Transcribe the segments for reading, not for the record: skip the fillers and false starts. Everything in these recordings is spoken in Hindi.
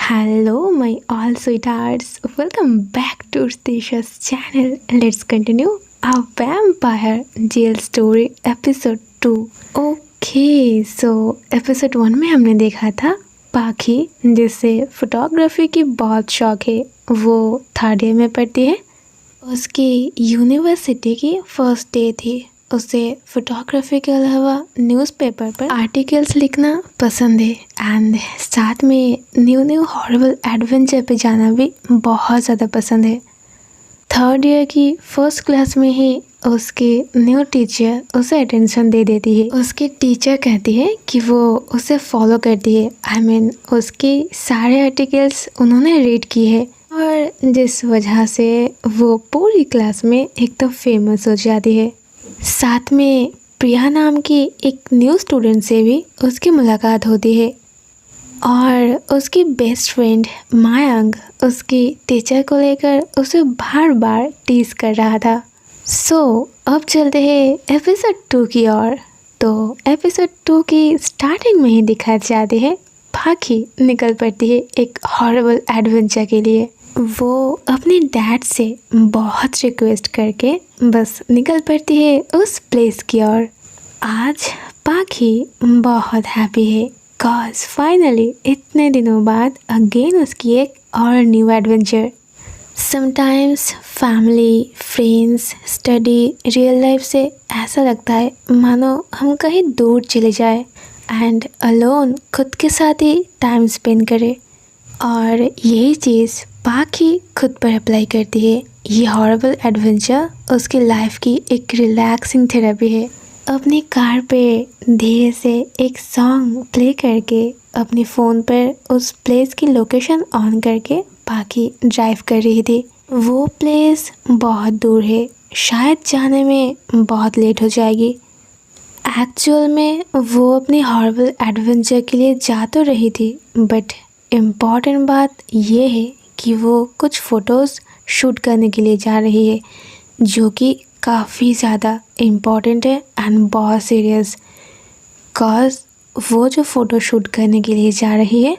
Hello, my all sweethearts. Welcome back to Stisha's channel. Let's continue our vampire jail story episode 2. Okay, so episode 1 में हमने देखा था पाखी जिसे फोटोग्राफी की बहुत शौक है। वो थर्ड ईयर में पढ़ती है। उसकी यूनिवर्सिटी की फर्स्ट डे थी। उसे फोटोग्राफी के अलावा न्यूज़पेपर पर आर्टिकल्स लिखना पसंद है एंड साथ में न्यू हॉरिबल एडवेंचर पे जाना भी बहुत ज़्यादा पसंद है। थर्ड ईयर की फर्स्ट क्लास में ही उसके न्यू टीचर उसे अटेंशन दे देती है। उसकी टीचर कहती है कि वो उसे फॉलो करती है। I mean, उसके सारे आर्टिकल्स उन्होंने रीड की है और जिस वजह से वो पूरी क्लास में एकदम फेमस हो जाती है। साथ में प्रिया नाम की एक न्यू स्टूडेंट से भी उसकी मुलाकात होती है और उसकी बेस्ट फ्रेंड मायांग उसकी टीचर को लेकर उसे बार बार टीज कर रहा था। अब चलते हैं एपिसोड 2 की ओर। तो एपिसोड 2 की स्टार्टिंग में ही दिखाई जाती है पाखी निकल पड़ती है एक हॉरिबल एडवेंचर के लिए। वो अपने डैड से बहुत रिक्वेस्ट करके बस निकल पड़ती है उस प्लेस की ओर। आज पाखी बहुत हैप्पी है कॉज फाइनली इतने दिनों बाद अगेन उसकी एक और new adventure. Sometimes family, friends, study, real life से ऐसा लगता है मानो हम कहीं दूर चले जाए एंड अलोन खुद के साथ ही टाइम स्पेंड करें। और यही चीज़ पाखी खुद पर अप्लाई करती है। ये हॉरिबल एडवेंचर उसकी लाइफ की एक रिलैक्सिंग थेरेपी है। अपनी कार पे धीरे से एक सॉन्ग प्ले करके अपने फ़ोन पर उस प्लेस की लोकेशन ऑन करके पाखी ड्राइव कर रही थी। वो प्लेस बहुत दूर है, शायद जाने में बहुत लेट हो जाएगी। एक्चुअल में वो अपनी हॉरिबल एडवेंचर के लिए जा तो रही थी बट इम्पॉर्टेंट बात ये है कि वो कुछ फ़ोटोज़ शूट करने के लिए जा रही है जो कि काफ़ी ज़्यादा इम्पॉर्टेंट है एंड बहुत सीरियस। कॉज वो जो फ़ोटो शूट करने के लिए जा रही है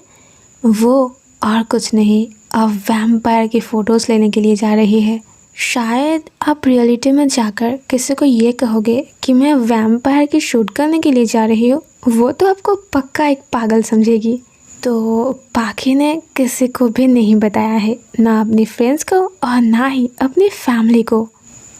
वो और कुछ नहीं, अब वैम्पायर की फ़ोटोज़ लेने के लिए जा रही है। शायद आप रियलिटी में जाकर किसी को ये कहोगे कि मैं वैम्पायर की शूट करने के लिए जा रही हूँ, वो तो आपको पक्का एक पागल समझेगी। तो पाखी ने किसी को भी नहीं बताया है, ना अपनी फ्रेंड्स को और ना ही अपनी फैमिली को।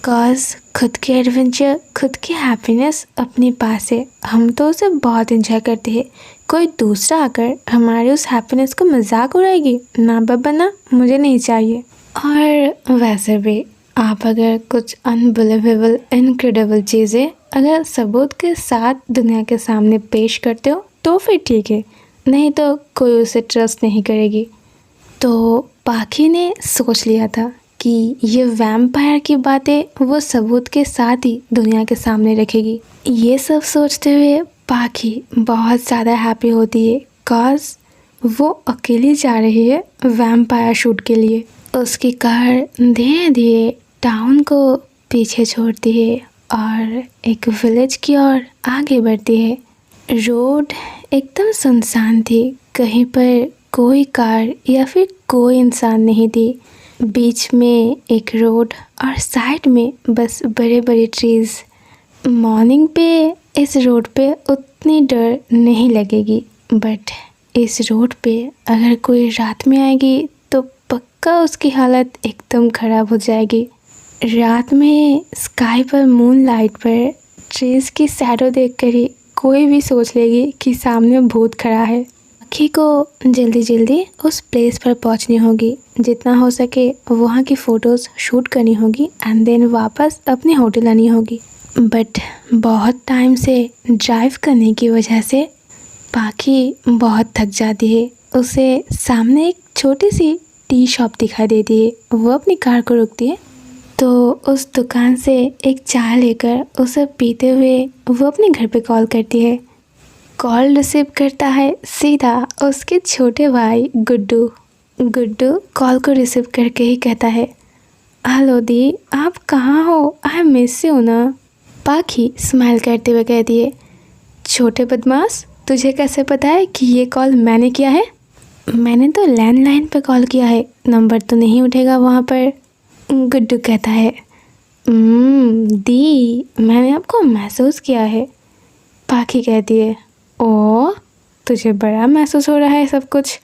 कॉज खुद के एडवेंचर, खुद की हैप्पीनेस अपने पास है, हम तो उसे बहुत इंजॉय करते हैं। कोई दूसरा आकर हमारी उस हैप्पीनेस को मजाक उड़ाएगी, ना बाबा ना, मुझे नहीं चाहिए। और वैसे भी आप अगर कुछ अनबिलीवेबल इनक्रेडिबल चीज़ें अगर सबूत के साथ दुनिया के सामने पेश करते हो तो फिर ठीक है, नहीं तो कोई उसे ट्रस्ट नहीं करेगी। तो पाखी ने सोच लिया था कि ये वैम्पायर की बातें वो सबूत के साथ ही दुनिया के सामने रखेगी। ये सब सोचते हुए पाखी बहुत ज़्यादा हैप्पी होती है कॉज वो अकेली जा रही है वैम्पायर शूट के लिए। उसकी कार धीरे धीरे टाउन को पीछे छोड़ती है और एक विलेज की ओर आगे बढ़ती है। रोड एकदम सुनसान थी, कहीं पर कोई कार या फिर कोई इंसान नहीं थी। बीच में एक रोड और साइड में बस बड़े बड़े ट्रीज़। मॉर्निंग पे इस रोड पे उतनी डर नहीं लगेगी बट इस रोड पे अगर कोई रात में आएगी तो पक्का उसकी हालत एकदम ख़राब हो जाएगी। रात में स्काई पर मून लाइट पर ट्रीज़ की शैडो देखकर ही कोई भी सोच लेगी कि सामने भूत खड़ा है। पाखी को जल्दी जल्दी उस प्लेस पर पहुंचनी होगी, जितना हो सके वहाँ की फ़ोटोज़ शूट करनी होगी एंड देन वापस अपने होटल आनी होगी। बट बहुत टाइम से ड्राइव करने की वजह से पाखी बहुत थक जाती है। उसे सामने एक छोटी सी टी शॉप दिखाई देती है। वो अपनी कार को रुकती है तो उस दुकान से एक चाय लेकर उसे पीते हुए वो अपने घर पे कॉल करती है। कॉल रिसीव करता है सीधा उसके छोटे भाई गुड्डू। गुड्डू कॉल को रिसीव करके ही कहता है, हेलो दी, आप कहाँ हो? आई मिस यू ना। पाखी स्माइल करते हुए कहती है, छोटे बदमाश, तुझे कैसे पता है कि ये कॉल मैंने किया है? मैंने तो लैंडलाइन पे कॉल किया है, नंबर तो नहीं उठेगा वहाँ पर। गुड्डू कहता है दी, मैंने आपको महसूस किया है। पाखी कहती है ओ, तुझे बड़ा महसूस हो रहा है सब कुछ।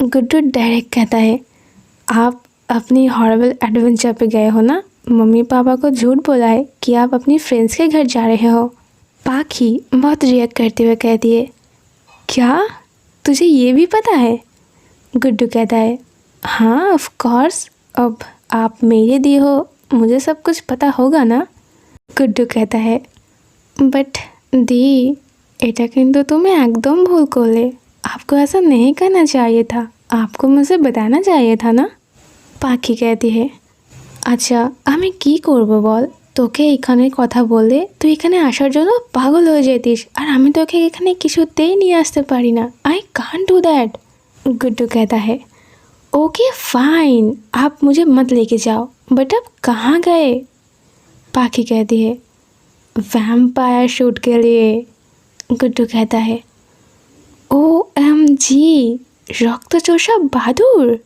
गुड्डू डायरेक्ट कहता है आप अपनी हॉरिबल एडवेंचर पे गए हो ना, मम्मी पापा को झूठ बोला है कि आप अपनी फ्रेंड्स के घर जा रहे हो। पाखी बहुत रिएक्ट करते हुए कहती है क्या तुझे ये भी पता है? गुड्डू कहता है हाँ ऑफ कोर्स, अब आप मेरे दी हो, मुझे सब कुछ पता होगा ना। गुड्डू कहता है बट दी, এটা কিন্তু তুমি একদম ভুল করলে, आपको ऐसा नहीं करना चाहिए था, आपको मुझे बताना चाहिए था ना। পাখি कहती है আচ্ছা আমি কি করব বল, তোকে এখানে কথা বললে তুই এখানে আসার জন্য পাগল হয়ে যেতিস, আর আমি তোকে এখানে কিছুতেই নিয়ে আসতে পারি না। I can't do that. Guddu कहता है ओके फाइन, आप मुझे मत लेके जाओ, बट अब कहाँ गए? पाखी कहती है वैम्पायर शूट के लिए। गुड्डू कहता है OMG, रक्तचोषा बहादुर।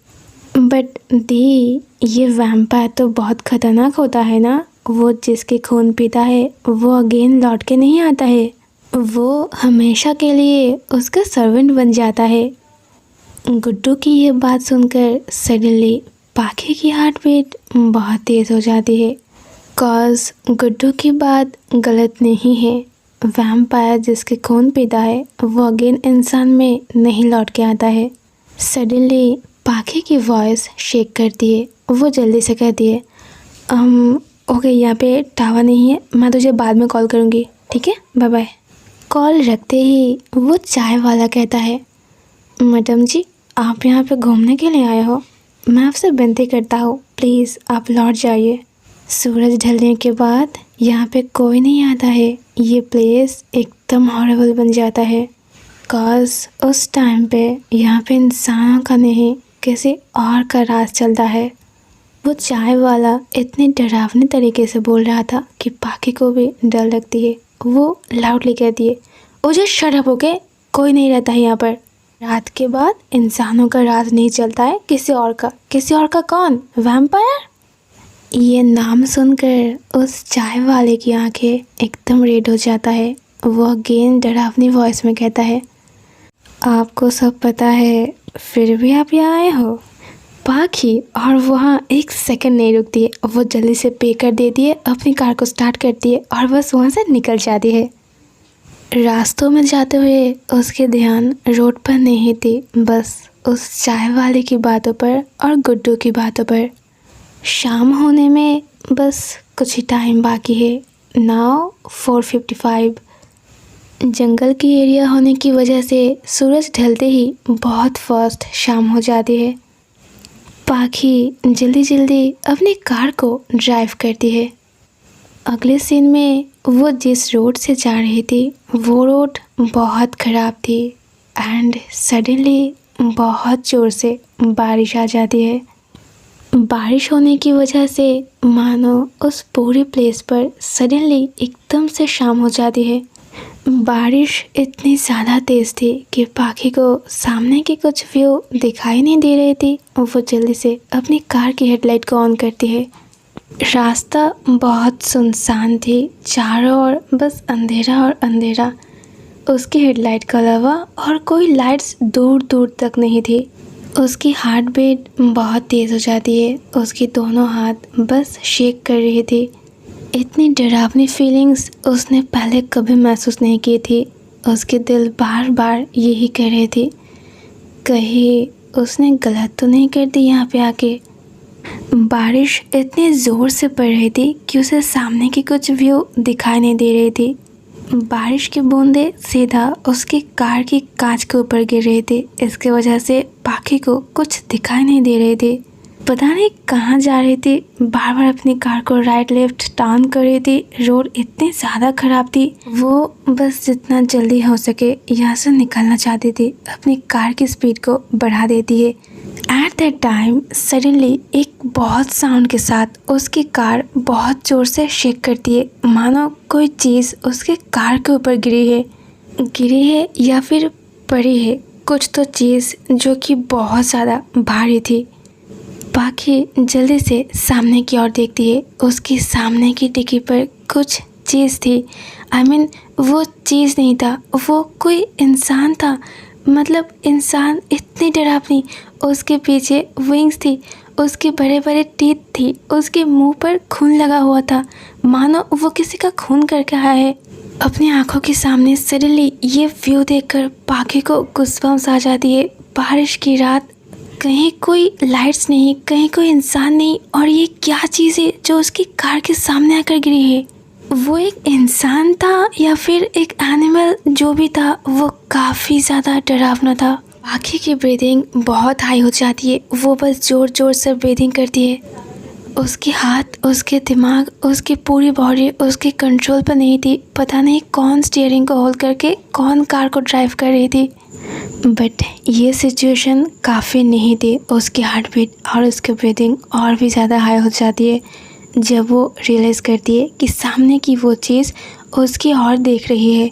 बट दी, ये वैम्पायर तो बहुत ख़तरनाक होता है ना, वो जिसके खून पीता है वो अगेन लौट के नहीं आता है, वो हमेशा के लिए उसका सर्वेंट बन जाता है। गुड्डू की ये बात सुनकर सडनली पाखी की हार्ट बीट बहुत तेज़ हो जाती है। कॉज गुड्डू की बात गलत नहीं है, वैम्पायर जिसके खून पीता है वो अगेन इंसान में नहीं लौट के आता है। सडनली पाखी की वॉइस शेक करती है, वो जल्दी से कहती है ओके यहाँ पे टावर नहीं है, मैं तुझे बाद में कॉल करूँगी, ठीक है, बाय बाय। कॉल रखते ही वो चाय वाला कहता है मैडम जी, आप यहाँ पे घूमने के लिए आए हो, मैं आपसे विनती करता हूँ प्लीज़ आप लौट जाइए। सूरज ढलने के बाद यहाँ पे कोई नहीं आता है, ये प्लेस एकदम हॉरिबल बन जाता है। कॉज उस टाइम पे यहाँ पे इंसानों का नहीं किसी और का राज चलता है। वो चाय वाला इतने डरावने तरीके से बोल रहा था कि पाखी को भी डर लगती है। वो लाउडली कहती है ओजे शट अप, ओके, कोई नहीं रहता है यहाँ पर। रात के बाद इंसानों का राज नहीं चलता है किसी और का। किसी और का कौन? वैम्पायर। ये नाम सुनकर उस चाय वाले की आंखें एकदम रेड हो जाता है। वो अगेन डरावनी वॉइस में कहता है आपको सब पता है फिर भी आप यहाँ आए हो? पाखी और वहाँ एक सेकंड नहीं रुकती है, वो जल्दी से पे कर देती है, अपनी कार को स्टार्ट करती है और बस वहाँ से निकल जाती है। रास्तों में जाते हुए उसके ध्यान रोड पर नहीं थी, बस उस चाय वाले की बातों पर और गुड्डू की बातों पर। शाम होने में बस कुछ ही टाइम बाकी है। नाउ 4:55। जंगल की एरिया होने की वजह से सूरज ढलते ही बहुत फास्ट शाम हो जाती है। पाखी जल्दी जल्दी अपनी कार को ड्राइव करती है। अगले सीन में वो जिस रोड से जा रही थी वो रोड बहुत ख़राब थी एंड सडनली बहुत ज़ोर से बारिश आ जाती है। बारिश होने की वजह से मानो उस पूरे प्लेस पर सडनली एकदम से शाम हो जाती है। बारिश इतनी ज़्यादा तेज़ थी कि पाखी को सामने की कुछ व्यू दिखाई नहीं दे रही थी। वो जल्दी से अपनी कार की हेडलाइट को ऑन करती है। रास्ता बहुत सुनसान थी, चारों ओर बस अंधेरा और अंधेरा। उसकी हेडलाइट के अलावा और कोई लाइट्स दूर दूर तक नहीं थी। उसकी हार्ट बीट बहुत तेज़ हो जाती है, उसकी दोनों हाथ बस शेक कर रही थी। इतनी डरावनी फीलिंग्स उसने पहले कभी महसूस नहीं की थी। उसके दिल बार बार यही कह रहे थे कहीं उसने गलत तो नहीं कर दी यहाँ पे आके। बारिश इतनी ज़ोर से पड़ रही थी कि उसे सामने की कुछ व्यू दिखाई नहीं दे रही थी। बारिश की बूंदें सीधा उसकी कार की कांच के ऊपर गिर रही थी। इसकी वजह से पाखी को कुछ दिखाई नहीं दे रही थी। पता नहीं कहाँ जा रही थी, बार बार अपनी कार को राइट लेफ्ट टर्न कर रही थी। रोड इतनी ज़्यादा ख़राब थी, वो बस जितना जल्दी हो सके यहाँ से निकलना चाहती थी। अपनी कार की स्पीड को बढ़ा देती है। एट दैट टाइम सडनली एक बहुत साउंड के साथ उसकी कार बहुत ज़ोर से शेक करती है, मानो कोई चीज़ उसके कार के ऊपर गिरी है या फिर पड़ी है, कुछ तो चीज़ जो कि बहुत ज़्यादा भारी थी। पाखी जल्दी से सामने की ओर देखती है। उसके सामने की डिक्की पर कुछ चीज़ थी। वो चीज़ नहीं था, वो कोई इंसान था। मतलब इंसान इतनी डरावनी। उसके पीछे विंग्स थी, उसके बड़े बड़े टीथ थी, उसके मुंह पर खून लगा हुआ था, मानो वो किसी का खून करके आया है। अपनी आंखों के सामने सडनली ये व्यू देखकर पाखी को गुस्बम्स आ जाती है। बारिश की रात, कहीं कोई लाइट्स नहीं, कहीं कोई इंसान नहीं, और ये क्या चीज़ है जो उसकी कार के सामने आकर गिरी है। वो एक इंसान था या फिर एक एनिमल, जो भी था वो काफ़ी ज़्यादा डरावना था। पाखी की ब्रीदिंग बहुत हाई हो जाती है। वो बस ज़ोर ज़ोर से ब्रीदिंग करती है। उसके हाथ, उसके दिमाग, उसकी पूरी बॉडी उसके कंट्रोल पर नहीं थी। पता नहीं कौन स्टीयरिंग को होल्ड करके कौन कार को ड्राइव कर रही थी। बट ये सिचुएशन काफ़ी नहीं थी। उसकी हार्ट बीट और उसकी ब्रीदिंग और भी ज़्यादा हाई हो जाती है जब वो रियलाइज़ करती है कि सामने की वो चीज़ उसकी ओर देख रही है।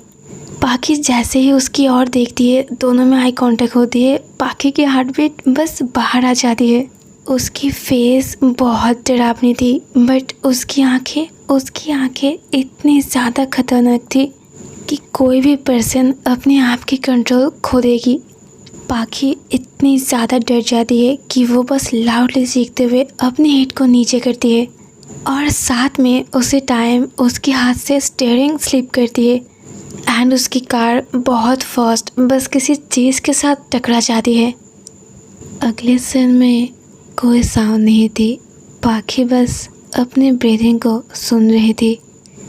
पाखी जैसे ही उसकी ओर देखती है, दोनों में आई कांटेक्ट होती है। पाखी की हार्ट बीट बस बाहर आ जाती है। उसकी फेस बहुत डरावनी थी, बट उसकी आंखें इतनी ज़्यादा खतरनाक थी कि कोई भी पर्सन अपने आप की कंट्रोल खो देगी। पाखी इतनी ज़्यादा डर जाती है कि वो बस लाउडली चीखते हुए अपने हेड को नीचे करती है, और साथ में उसी टाइम उसके हाथ से स्टीयरिंग स्लिप करती है एंड उसकी कार बहुत फास्ट बस किसी चीज़ के साथ टकरा जाती है। अगले सीन में कोई साउंड नहीं थी। पाखी बस अपनी ब्रीदिंग को सुन रही थी।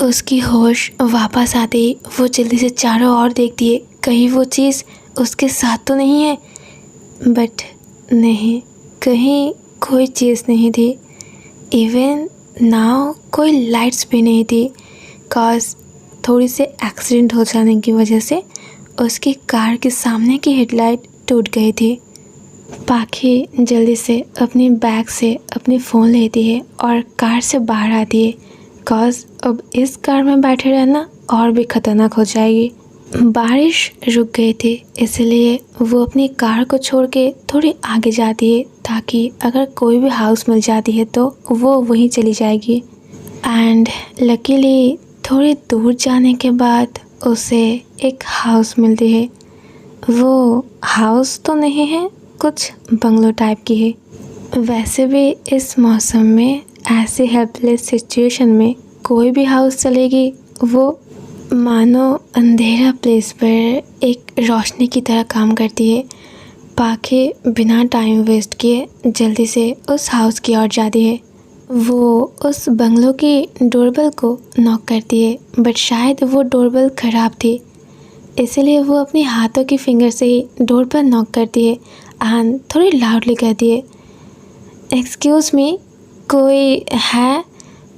उसकी होश वापस आते ही वो जल्दी से चारों ओर देखती है, कहीं वो चीज़ उसके साथ तो नहीं है। बट नहीं, कहीं कोई चीज़ नहीं थी। इवन नाउ कोई लाइट्स भी नहीं थी, कॉज थोड़ी से एक्सीडेंट हो जाने की वजह से उसकी कार के सामने की हेडलाइट टूट गई थी। पाखी जल्दी से अपनी बैग से अपनी फ़ोन लेती है और कार से बाहर आती है, कॉज अब इस कार में बैठे रहना और भी ख़तरनाक हो जाएगी। बारिश रुक गई थी, इसलिए वो अपनी कार को छोड़ के थोड़ी आगे जाती है, ताकि अगर कोई भी हाउस मिल जाती है तो वो वहीं चली जाएगी। एंड लकीली थोड़ी दूर जाने के बाद उसे एक हाउस मिलती है। वो हाउस तो नहीं है, कुछ बंगलो टाइप की है। वैसे भी इस मौसम में ऐसे हेल्पलेस सिचुएशन में कोई भी हाउस चलेगी। वो मानो अंधेरा प्लेस पर एक रोशनी की तरह काम करती है। पाखी बिना टाइम वेस्ट किए जल्दी से उस हाउस की ओर जाती है। वो उस बंगलो की डोरबेल को नॉक करती है, बट शायद वो डोरबेल ख़राब थी, इसलिए वो अपने हाथों की फिंगर से ही डोर पर नॉक करती है एंड थोड़ी लाउडली कहती है, एक्सक्यूज़ मी, कोई है?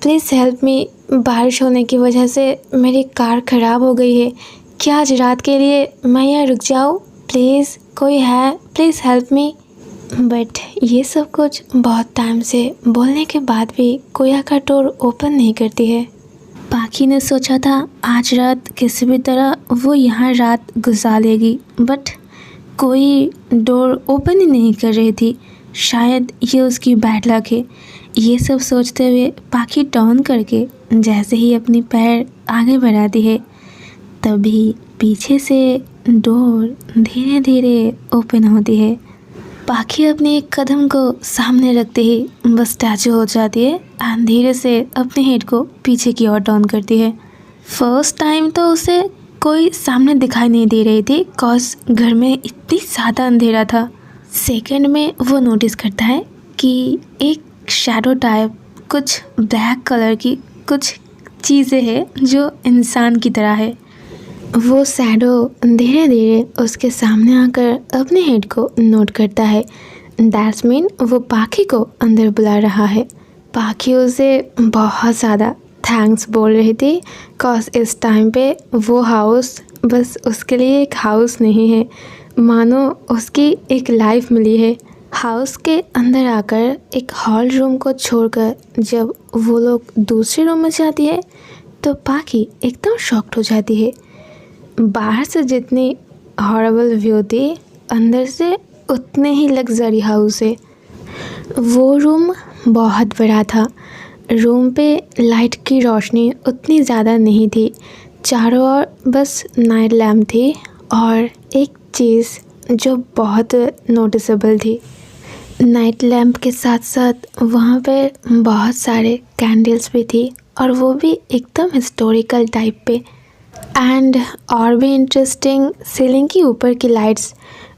Please help me. बारिश होने की वजह से मेरी कार ख़राब हो गई है। क्या आज रात के लिए मैं यहाँ रुक जाऊँ? प्लीज़ कोई है? Please help me. बट ये सब कुछ बहुत टाइम से बोलने के बाद भी कोई आकर डोर ओपन नहीं करती है। पाखी ने सोचा था आज रात किसी भी तरह वो यहाँ रात गुजार लेगी, बट कोई डोर ओपन ही नहीं कर रही थी। शायद ये उसकी बैड लक है। ये सब सोचते हुए पाखी टर्न करके जैसे ही अपनी पैर आगे बढ़ाती है, तभी पीछे से डोर धीरे धीरे ओपन होती है। पाखी अपने एक कदम को सामने रखते ही बस स्टैचू हो जाती है एंड धीरे से अपने हेड को पीछे की ओर टर्न करती है। फर्स्ट टाइम तो उसे कोई सामने दिखाई नहीं दे रही थी, कॉज घर में इतनी ज़्यादा अंधेरा था। सेकंड में वो नोटिस करता है कि एक शैडो टाइप कुछ ब्लैक कलर की कुछ चीज़ें हैं जो इंसान की तरह है। वो शैडो धीरे धीरे उसके सामने आकर अपने हेड को नोट करता है। दैट्स मीन वो पाखी को अंदर बुला रहा है। पाखी उसे बहुत ज़्यादा थैंक्स बोल रही थी, कॉज इस टाइम पे वो हाउस बस उसके लिए एक हाउस नहीं है, मानो उसकी एक लाइफ मिली है। हाउस के अंदर आकर एक हॉल रूम को छोड़कर जब वो लोग दूसरे रूम में जाती है तो पाखी एकदम शॉक्ड हो जाती है। बाहर से जितनी हॉरेबल व्यू थी, अंदर से उतने ही लग्जरी हाउस है। वो रूम बहुत बड़ा था। रूम पे लाइट की रोशनी उतनी ज़्यादा नहीं थी, चारों ओर बस नाइट लैम्प थी और एक चीज़ जो बहुत नोटिसेबल थी। नाइट लैम्प के साथ साथ वहाँ पे बहुत सारे कैंडल्स भी थी और वो भी एकदम हिस्टोरिकल टाइप पे। एंड और भी इंटरेस्टिंग, सीलिंग की ऊपर की लाइट्स,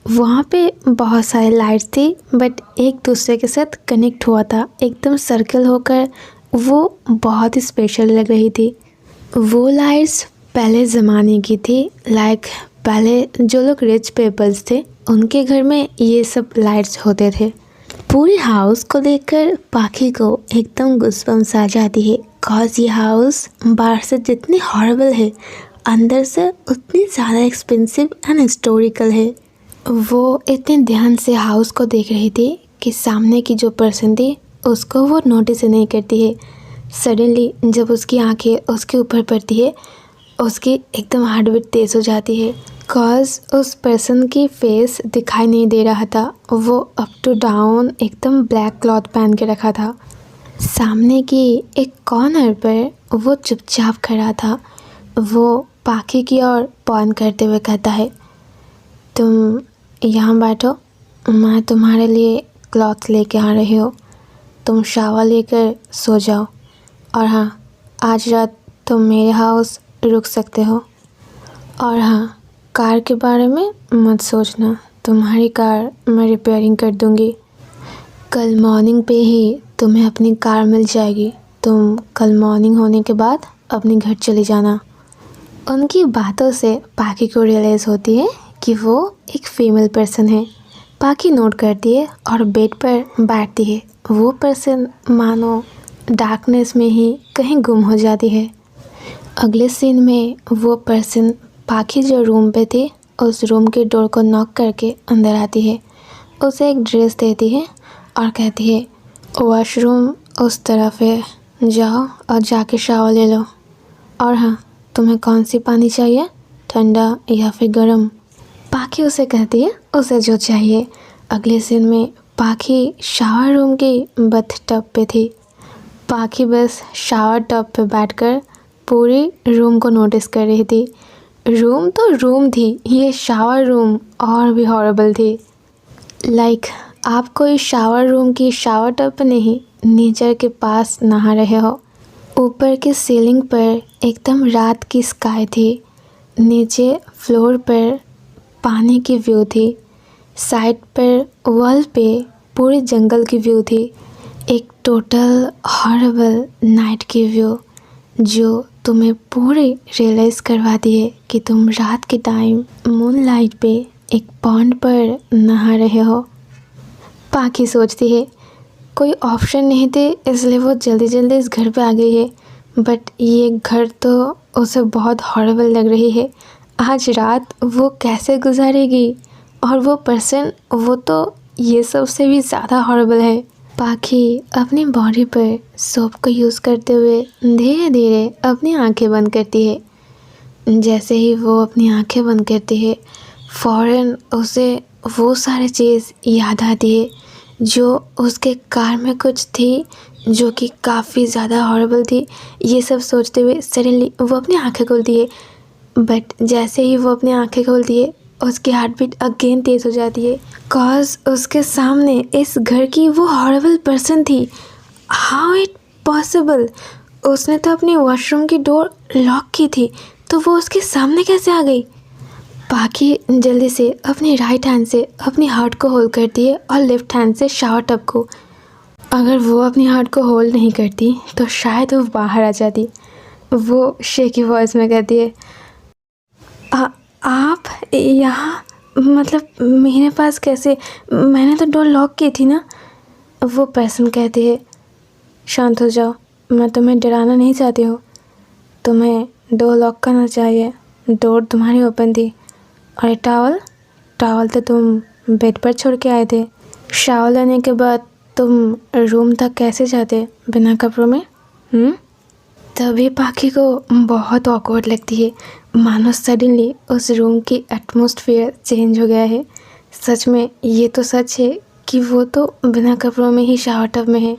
वहाँ पे बहुत सारे लाइट्स थी बट एक दूसरे के साथ कनेक्ट हुआ था, एकदम सर्कल होकर। वो बहुत ही स्पेशल लग रही थी। वो लाइट्स पहले ज़माने की थी, लाइक पहले जो लोग रिच पीपल्स थे उनके घर में ये सब लाइट्स होते थे। पूरे हाउस को देखकर पाखी को एकदम गुस्बम्स आ जाती है, कॉज ये हाउस बाहर से जितनी हॉरिबल है, अंदर से उतनी ज़्यादा एक्सपेंसिव एंड हिस्टोरिकल है। वो इतने ध्यान से हाउस को देख रही थी कि सामने की जो पर्सन थी उसको वो नोटिस नहीं करती है। सडनली जब उसकी आंखें उसके ऊपर पड़ती है, उसकी एकदम हार्ट बीट तेज़ हो जाती है, कॉज उस पर्सन की फेस दिखाई नहीं दे रहा था। वो अप टू डाउन एकदम ब्लैक क्लॉथ पहन के रखा था। सामने की एक कॉर्नर पर वो चुपचाप खड़ा था। वो पाखी की ओर पॉइंट करते हुए कहता है, तुम यहाँ बैठो, मैं तुम्हारे लिए क्लॉथ लेके आ रही हूँ। तुम शावर लेकर सो जाओ और हाँ, आज रात तुम मेरे हाउस रुक सकते हो। और हाँ, कार के बारे में मत सोचना, तुम्हारी कार मैं रिपेयरिंग कर दूँगी। कल मॉर्निंग पे ही तुम्हें अपनी कार मिल जाएगी। तुम कल मॉर्निंग होने के बाद अपने घर चले जाना। उनकी बातों से पाखी को रियलाइज़ होती है कि वो एक फीमेल पर्सन है। पाखी नोट करती है और बेड पर बैठती है। वो पर्सन मानो डार्कनेस में ही कहीं गुम हो जाती है। अगले सीन में वो पर्सन पाखी जो रूम पे थी उस रूम के डोर को नॉक करके अंदर आती है, उसे एक ड्रेस देती है और कहती है, वॉशरूम उस तरफ है, जाओ और जाके शावर ले लो। और हाँ, तुम्हें कौन सी पानी चाहिए, ठंडा या फिर गर्म? पाखी उसे कहती है उसे जो चाहिए। अगले सीन में पाखी शावर रूम की बथ टब पे थी। पाखी बस शावर टब पे बैठकर पूरी रूम को नोटिस कर रही थी। रूम तो रूम थी, ये शावर रूम और भी हॉरिबल थी। लाइक आप कोई शावर रूम की शावर टब पे नहीं, नेचर के पास नहा रहे हो। ऊपर की सीलिंग पर एकदम रात की स्काई थी। नीचे फ्लोर पर पानी की व्यू थी। साइड पर वॉल पे पूरे जंगल की व्यू थी। एक टोटल हॉरिबल नाइट की व्यू जो तुम्हें पूरी रियलाइज़ करवाती है कि तुम रात के टाइम मून लाइट पे एक पॉन्ड पर नहा रहे हो। पाखी सोचती है कोई ऑप्शन नहीं थे, इसलिए वो जल्दी जल्दी इस घर पे आ गई है, बट ये घर तो उसे बहुत हॉरिबल लग रही है। आज रात वो कैसे गुजारेगी? और वो पर्सन, वो तो ये सब से भी ज़्यादा हॉरिबल है। पाखी अपनी बॉडी पर सोप को यूज़ करते हुए धीरे धीरे अपनी आंखें बंद करती है। जैसे ही वो अपनी आंखें बंद करती है, फ़ौरन उसे वो सारी चीज़ याद आती है जो उसके कार में कुछ थी जो कि काफ़ी ज़्यादा हॉरिबल थी। ये सब सोचते हुए सडनली वो अपनी आंखें खोलती है, बट जैसे ही वो अपनी आंखें खोलती है उसकी हार्ट बीट अगेन तेज़ हो जाती है, कॉज उसके सामने इस घर की वो हॉरिबल पर्सन थी। How it possible? उसने तो अपनी वॉशरूम की डोर लॉक की थी, तो वो उसके सामने कैसे आ गई? पाखी जल्दी से अपनी राइट हैंड से अपनी हार्ट को होल्ड करती है और लेफ्ट हैंड से शावर टब को। अगर वो अपनी हार्ट को होल्ड नहीं करती तो शायद वो बाहर आ जाती। वो शेकी वॉइस में कहती है, आप यहाँ, मतलब मेरे पास कैसे? मैंने तो डोर लॉक की थी ना। वो पर्सन कहती है, शांत हो जाओ, मैं तुम्हें डराना नहीं चाहती हूँ। तुम्हें डोर लॉक करना चाहिए, डोर तुम्हारी ओपन थी। और ये टॉवल तो तुम बेड पर छोड़ के आए थे। शावर लेने के बाद तुम रूम तक कैसे जाते बिना कपड़ों में? तभी पाखी को बहुत ऑकवर्ड लगती है, मानो सडनली उस रूम की एटमॉस्फेयर चेंज हो गया है। सच में ये तो सच है कि वो तो बिना कपड़ों में ही शावर टब में है।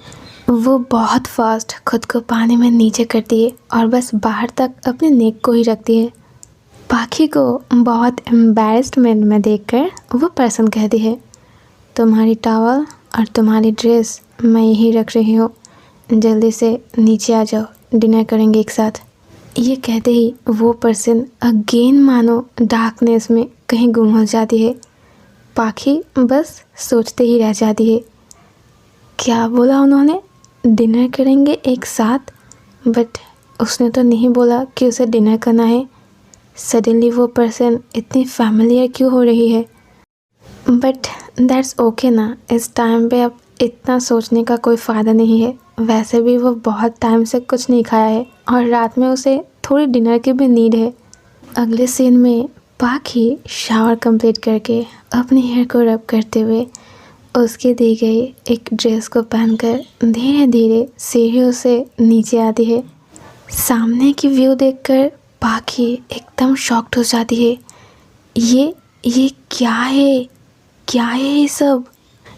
वो बहुत फास्ट खुद को पानी में नीचे करती है और बस बाहर तक अपने नेक को ही रखती है। पाखी को बहुत एम्बैरेसमेंट में देखकर वो पर्सन कहती है, तुम्हारी टॉवल और तुम्हारी ड्रेस मैं यहीं रख रही हूँ, जल्दी से नीचे आ जाओ, डिनर करेंगे एक साथ। ये कहते ही वो पर्सन अगेन मानो डार्कनेस में कहीं गुम हो जाती है। पाखी बस सोचते ही रह जाती है, क्या बोला उन्होंने, डिनर करेंगे एक साथ? बट उसने तो नहीं बोला कि उसे डिनर करना है। सडनली वो पर्सन इतनी फैमिलियर क्यों हो रही है? बट दैट्स ओके ना, इस टाइम पे अब इतना सोचने का कोई फ़ायदा नहीं है। वैसे भी वो बहुत टाइम से कुछ नहीं खाया है और रात में उसे थोड़ी डिनर की भी नीड है। अगले सीन में पाखी शावर कंप्लीट करके अपने हेयर को रब करते हुए उसके दी गई एक ड्रेस को पहनकर धीरे धीरे सीढ़ियों से नीचे आती है। सामने की व्यू देखकर पाखी एकदम शॉक्ड हो जाती है। ये क्या है, क्या है ये सब?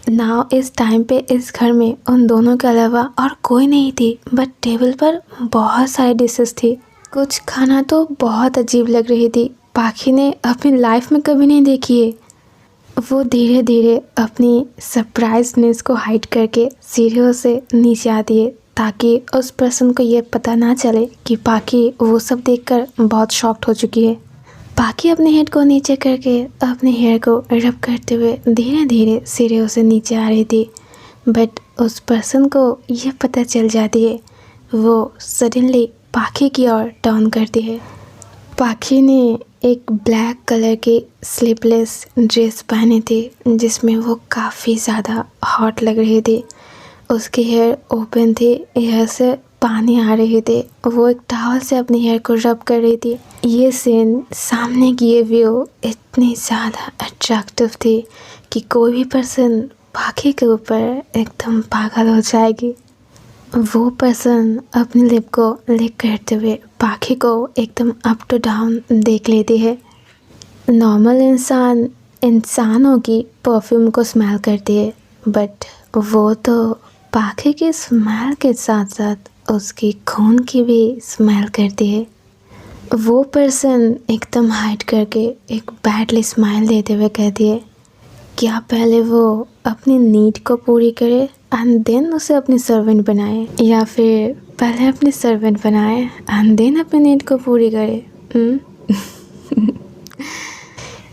नाउ इस टाइम पे इस घर में उन दोनों के अलावा और कोई नहीं थी, बट टेबल पर बहुत सारी डिशेस थी। कुछ खाना तो बहुत अजीब लग रही थी, पाखी ने अपनी लाइफ में कभी नहीं देखी है। वो धीरे धीरे अपनी सरप्राइजनेस को हाइड करके सीढ़ियों से नीचे आती है ताकि उस पर्सन को ये पता ना चले कि पाखी वो सब देखकर बहुत शॉक्ड हो चुकी है। पाखी अपने हेड को नीचे करके अपने हेयर को रब करते हुए धीरे धीरे सीढ़ियों से नीचे आ रही थी, बट उस पर्सन को ये पता चल जाती है। वो सडनली पाखी की ओर टर्न करती है। पाखी ने एक ब्लैक कलर की स्लीवलेस ड्रेस पहनी थी जिसमें वो काफ़ी ज़्यादा हॉट लग रही थी। उसके हेयर ओपन थे, हेयर से पानी आ रहे थे। वो एक टॉवल से अपने हेयर को रब कर रही थी। ये सीन, सामने की ये व्यू इतनी ज़्यादा अट्रैक्टिव थी कि कोई भी पर्सन पाखी के ऊपर एकदम पागल हो जाएगी। वो पर्सन अपनी लिप को लिक करते हुए पाखी को एकदम अप टू डाउन देख लेती है। नॉर्मल इंसान इंसानों की परफ्यूम को स्मेल करती है, बट वो तो पाखी की स्मेल के साथ साथ उसकी खून की भी स्मेल करती है। वो पर्सन एकदम हाइड करके एक बैडली स्माइल देते हुए कहती है, क्या पहले वो अपनी नीड को पूरी करे एंड देन उसे अपनी सर्वेंट बनाए, या फिर पहले अपनी सर्वेंट बनाए एंड देन अपनी नीड को पूरी करे?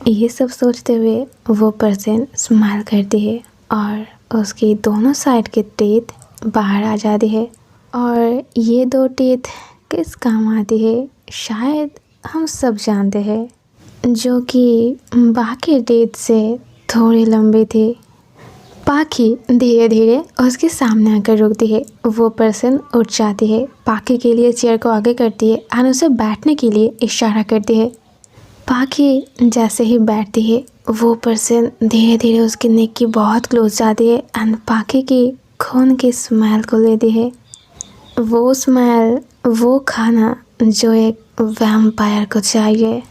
ये सब सोचते हुए वो पर्सन स्माइल करती है और उसकी दोनों साइड के टीथ बाहर आ जाती है। और ये दो टीथ किस काम आती है शायद हम सब जानते हैं, जो कि बाकी टीथ से थोड़ी लंबी थी। पाखी धीरे धीरे उसके सामने आकर रुकती है। वो पर्सन उठ जाती है, पाखी के लिए चेयर को आगे करती है और उसे बैठने के लिए इशारा करती है। पाखी जैसे ही बैठती है, वो पर्सन धीरे धीरे उसकी नेक की बहुत क्लोज जाती है एंड पाखी की खून की स्मेल को लेती है। वो स्मेल, वो खाना जो एक वैम्पायर को चाहिए।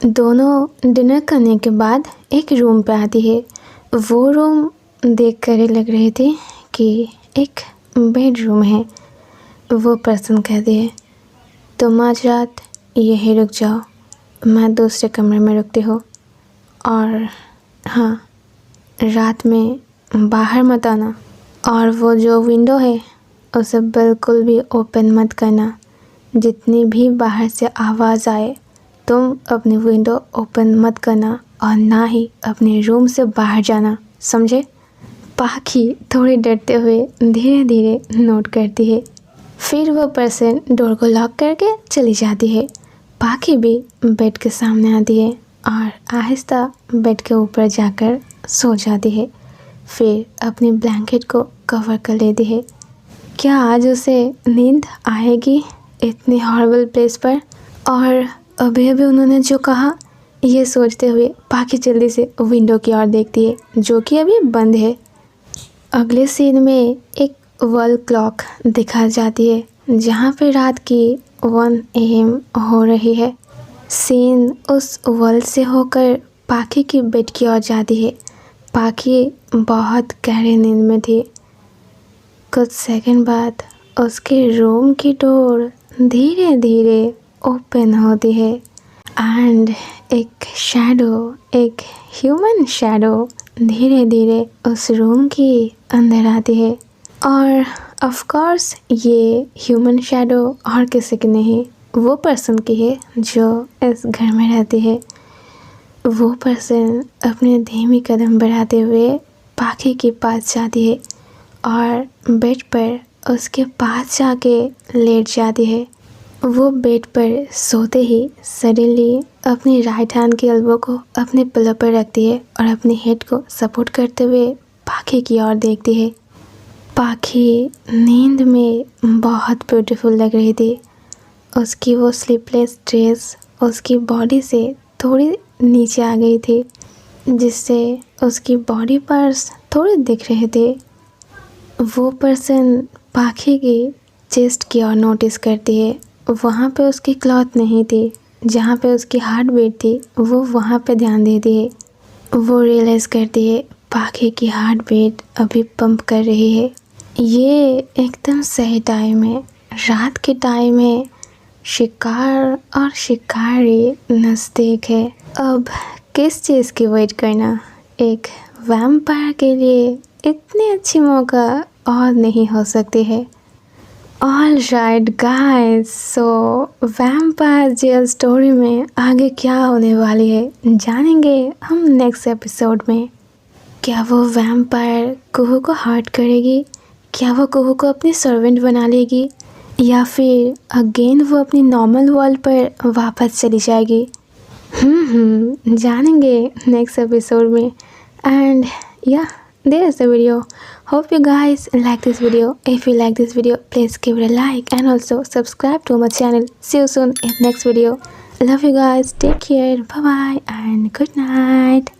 दोनों डिनर करने के बाद एक रूम पे आती है। वो रूम देख कर ही लग रही थी कि एक बेडरूम है। वो पर्सन कहती है, तुम आज रात यहीं रुक जाओ, मैं दूसरे कमरे में रुकती हूँ, और हाँ, रात में बाहर मत आना, और वो जो विंडो है उसे बिल्कुल भी ओपन मत करना। जितनी भी बाहर से आवाज़ आए तुम अपनी विंडो ओपन मत करना और ना ही अपने रूम से बाहर जाना, समझे? पाखी थोड़ी डरते हुए धीरे धीरे नोट करती है। फिर वो पर्सन डोर को लॉक करके चली जाती है। पाखी भी बेड के सामने आती है और आहिस्ता बेड के ऊपर जाकर सो जाती है। फिर अपनी ब्लैंकेट को कवर कर लेती है। क्या आज उसे नींद आएगी इतनी हॉरिबल प्लेस पर? और अभी अभी उन्होंने जो कहा, ये सोचते हुए पाखी जल्दी से विंडो की ओर देखती है जो कि अभी बंद है। अगले सीन में एक वॉल क्लॉक दिखा जाती है जहाँ पे रात की 1 AM हो रही है। सीन उस वॉल से होकर पाखी की बेड की ओर जाती है पाखी बहुत गहरी नींद में थी। कुछ सेकंड बाद उसके रूम की डोर धीरे धीरे ओपन होती है एंड एक ह्यूमन शैडो धीरे धीरे उस रूम के अंदर आती है। और ऑफ कोर्स ये ह्यूमन शैडो और किसी की नहीं, वो पर्सन की है जो इस घर में रहती है। वो पर्सन अपने धीमी कदम बढ़ाते हुए पाखी के पास जाती है और बेड पर उसके पास जाके लेट जाती है। वो बेड पर सोते ही सडनली अपनी राइट हैंड के एल्बो को अपने पिलो पर रखती है और अपने हेड को सपोर्ट करते हुए पाखी की ओर देखती है। पाखी नींद में बहुत ब्यूटीफुल लग रही थी। उसकी वो स्लीपलेस ड्रेस उसकी बॉडी से थोड़ी नीचे आ गई थी, जिससे उसकी बॉडी पार्ट्स थोड़े दिख रहे थे। वो पर्सन पाखी की चेस्ट की ओर नोटिस करती है। वहाँ पे उसकी क्लॉथ नहीं थी, जहाँ पे उसकी हार्ट बीट थी वो वहाँ पे ध्यान देती है। वो रियलाइज़ करती है पाखी की हार्ट बीट अभी पंप कर रही है। ये एकदम सही टाइम है, रात के टाइम है, शिकार और शिकारी नज़दीक है। अब किस चीज़ की वेट करना, एक वैम्पायर के लिए इतनी अच्छी मौका और नहीं हो सकती है। ऑल राइट गाइस, सो वैम्पायर जेल स्टोरी में आगे क्या होने वाली है जानेंगे हम नेक्स्ट एपिसोड में। क्या वो वैम्पायर कुहू को हर्ट करेगी? क्या वो कुहू को अपनी सर्वेंट बना लेगी या फिर अगेन वो अपनी नॉर्मल वर्ल्ड पर वापस चली जाएगी? जानेंगे नेक्स्ट एपिसोड में। एंड या there is the video. Hope you guys like this video. If you like this video, please give it a like and also subscribe to my channel. See you soon in next video. Love you guys. Take care. Bye bye and good night.